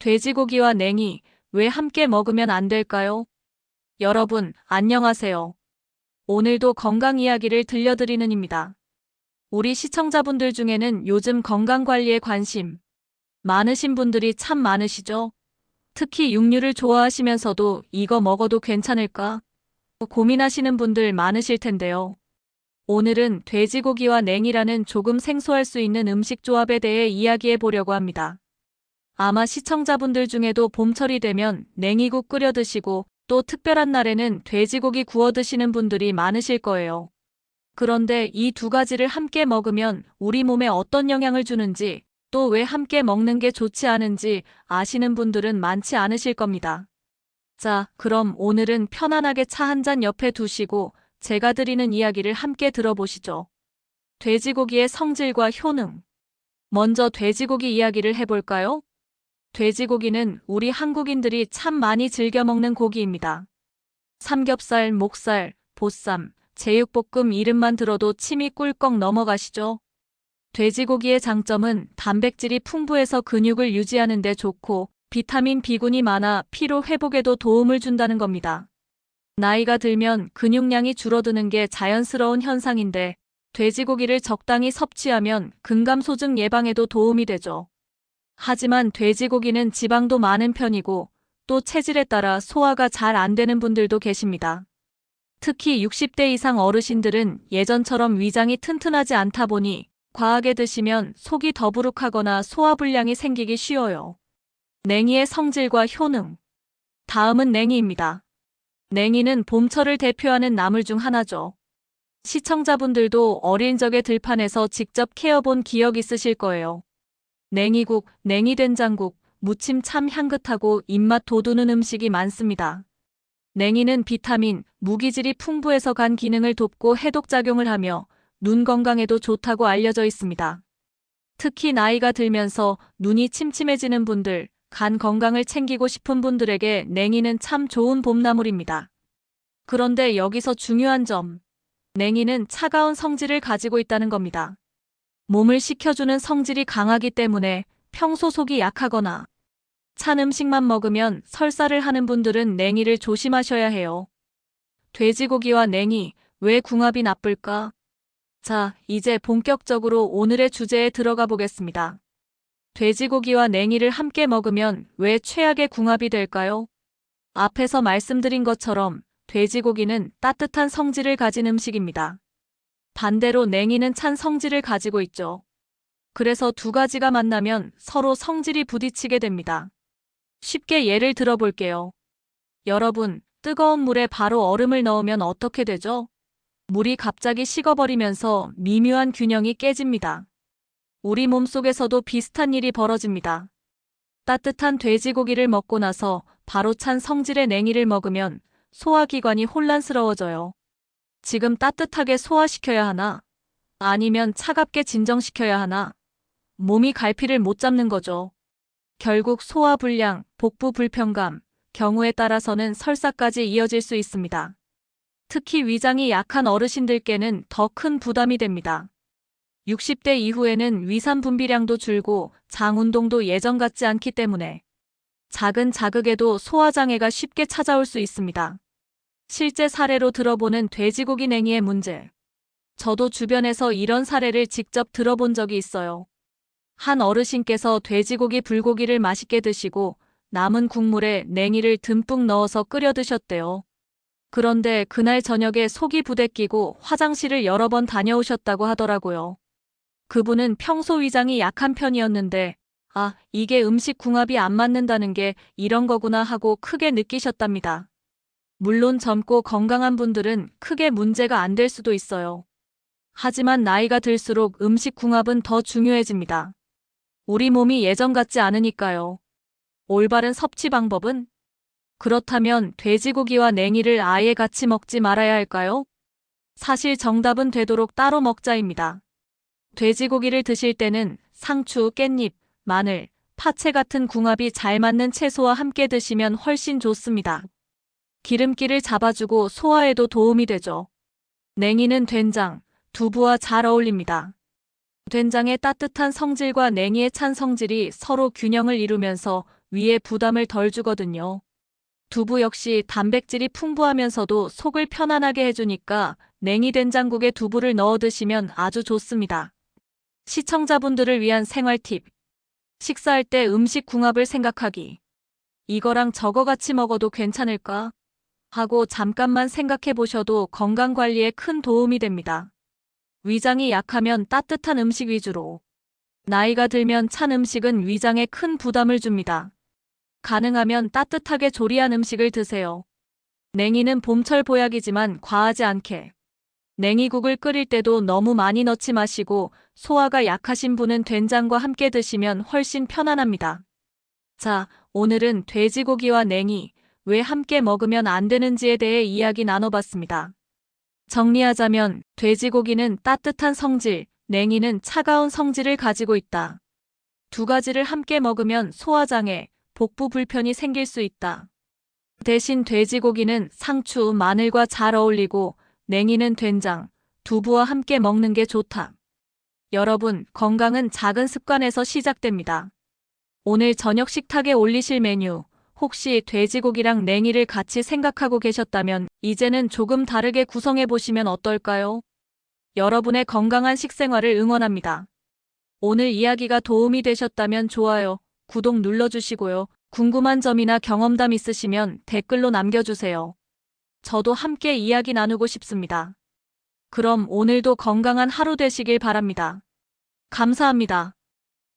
돼지고기와 냉이 왜 함께 먹으면 안 될까요? 여러분, 안녕하세요. 오늘도 건강 이야기를 들려드리는입니다. 우리 시청자분들 중에는 요즘 건강 관리에 관심 많으신 분들이 참 많으시죠? 특히 육류를 좋아하시면서도 이거 먹어도 괜찮을까? 고민하시는 분들 많으실 텐데요. 오늘은 돼지고기와 냉이라는 조금 생소할 수 있는 음식 조합에 대해 이야기해 보려고 합니다. 아마 시청자분들 중에도 봄철이 되면 냉이국 끓여 드시고 또 특별한 날에는 돼지고기 구워 드시는 분들이 많으실 거예요. 그런데 이 두 가지를 함께 먹으면 우리 몸에 어떤 영향을 주는지 또 왜 함께 먹는 게 좋지 않은지 아시는 분들은 많지 않으실 겁니다. 자, 그럼 오늘은 편안하게 차 한 잔 옆에 두시고 제가 드리는 이야기를 함께 들어보시죠. 돼지고기의 성질과 효능. 먼저 돼지고기 이야기를 해볼까요? 돼지고기는 우리 한국인들이 참 많이 즐겨 먹는 고기입니다. 삼겹살, 목살, 보쌈, 제육볶음 이름만 들어도 침이 꿀꺽 넘어가시죠? 돼지고기의 장점은 단백질이 풍부해서 근육을 유지하는 데 좋고 비타민 B군이 많아 피로 회복에도 도움을 준다는 겁니다. 나이가 들면 근육량이 줄어드는 게 자연스러운 현상인데 돼지고기를 적당히 섭취하면 근감소증 예방에도 도움이 되죠. 하지만 돼지고기는 지방도 많은 편이고 또 체질에 따라 소화가 잘 안 되는 분들도 계십니다. 특히 60대 이상 어르신들은 예전처럼 위장이 튼튼하지 않다 보니 과하게 드시면 속이 더부룩하거나 소화불량이 생기기 쉬워요. 냉이의 성질과 효능. 다음은 냉이입니다. 냉이는 봄철을 대표하는 나물 중 하나죠. 시청자분들도 어린 적에 들판에서 직접 캐어본 기억 있으실 거예요. 냉이국, 냉이된장국, 무침 참 향긋하고 입맛 돋우는 음식이 많습니다. 냉이는 비타민, 무기질이 풍부해서 간 기능을 돕고 해독작용을 하며 눈 건강에도 좋다고 알려져 있습니다. 특히 나이가 들면서 눈이 침침해지는 분들, 간 건강을 챙기고 싶은 분들에게 냉이는 참 좋은 봄나물입니다. 그런데 여기서 중요한 점, 냉이는 차가운 성질을 가지고 있다는 겁니다. 몸을 식혀주는 성질이 강하기 때문에 평소 속이 약하거나 찬 음식만 먹으면 설사를 하는 분들은 냉이를 조심하셔야 해요. 돼지고기와 냉이, 왜 궁합이 나쁠까? 자, 이제 본격적으로 오늘의 주제에 들어가 보겠습니다. 돼지고기와 냉이를 함께 먹으면 왜 최악의 궁합이 될까요? 앞에서 말씀드린 것처럼 돼지고기는 따뜻한 성질을 가진 음식입니다. 반대로 냉이는 찬 성질을 가지고 있죠. 그래서 두 가지가 만나면 서로 성질이 부딪히게 됩니다. 쉽게 예를 들어볼게요. 여러분, 뜨거운 물에 바로 얼음을 넣으면 어떻게 되죠? 물이 갑자기 식어버리면서 미묘한 균형이 깨집니다. 우리 몸속에서도 비슷한 일이 벌어집니다. 따뜻한 돼지고기를 먹고 나서 바로 찬 성질의 냉이를 먹으면 소화기관이 혼란스러워져요. 지금 따뜻하게 소화시켜야 하나? 아니면 차갑게 진정시켜야 하나? 몸이 갈피를 못 잡는 거죠. 결국 소화불량, 복부 불편감, 경우에 따라서는 설사까지 이어질 수 있습니다. 특히 위장이 약한 어르신들께는 더 큰 부담이 됩니다. 60대 이후에는 위산 분비량도 줄고 장 운동도 예전 같지 않기 때문에 작은 자극에도 소화장애가 쉽게 찾아올 수 있습니다. 실제 사례로 들어보는 돼지고기 냉이의 문제. 저도 주변에서 이런 사례를 직접 들어본 적이 있어요. 한 어르신께서 돼지고기 불고기를 맛있게 드시고 남은 국물에 냉이를 듬뿍 넣어서 끓여 드셨대요. 그런데 그날 저녁에 속이 부대끼고 화장실을 여러 번 다녀오셨다고 하더라고요. 그분은 평소 위장이 약한 편이었는데 아, 이게 음식 궁합이 안 맞는다는 게 이런 거구나 하고 크게 느끼셨답니다. 물론 젊고 건강한 분들은 크게 문제가 안 될 수도 있어요. 하지만 나이가 들수록 음식 궁합은 더 중요해집니다. 우리 몸이 예전 같지 않으니까요. 올바른 섭취 방법은? 그렇다면 돼지고기와 냉이를 아예 같이 먹지 말아야 할까요? 사실 정답은 되도록 따로 먹자입니다. 돼지고기를 드실 때는 상추, 깻잎, 마늘, 파채 같은 궁합이 잘 맞는 채소와 함께 드시면 훨씬 좋습니다. 기름기를 잡아주고 소화에도 도움이 되죠. 냉이는 된장, 두부와 잘 어울립니다. 된장의 따뜻한 성질과 냉이의 찬 성질이 서로 균형을 이루면서 위에 부담을 덜 주거든요. 두부 역시 단백질이 풍부하면서도 속을 편안하게 해주니까 냉이 된장국에 두부를 넣어 드시면 아주 좋습니다. 시청자분들을 위한 생활 팁. 식사할 때 음식 궁합을 생각하기. 이거랑 저거 같이 먹어도 괜찮을까? 하고 잠깐만 생각해 보셔도 건강 관리에 큰 도움이 됩니다. 위장이 약하면 따뜻한 음식 위주로. 나이가 들면 찬 음식은 위장에 큰 부담을 줍니다. 가능하면 따뜻하게 조리한 음식을 드세요. 냉이는 봄철 보약이지만 과하지 않게. 냉이국을 끓일 때도 너무 많이 넣지 마시고 소화가 약하신 분은 된장과 함께 드시면 훨씬 편안합니다. 자, 오늘은 돼지고기와 냉이, 왜 함께 먹으면 안 되는지에 대해 이야기 나눠봤습니다. 정리하자면 돼지고기는 따뜻한 성질, 냉이는 차가운 성질을 가지고 있다. 두 가지를 함께 먹으면 소화장애, 복부 불편이 생길 수 있다. 대신 돼지고기는 상추, 마늘과 잘 어울리고 냉이는 된장, 두부와 함께 먹는 게 좋다. 여러분, 건강은 작은 습관에서 시작됩니다. 오늘 저녁 식탁에 올리실 메뉴, 혹시 돼지고기랑 냉이를 같이 생각하고 계셨다면 이제는 조금 다르게 구성해 보시면 어떨까요? 여러분의 건강한 식생활을 응원합니다. 오늘 이야기가 도움이 되셨다면 좋아요, 구독 눌러주시고요. 궁금한 점이나 경험담 있으시면 댓글로 남겨주세요. 저도 함께 이야기 나누고 싶습니다. 그럼 오늘도 건강한 하루 되시길 바랍니다. 감사합니다.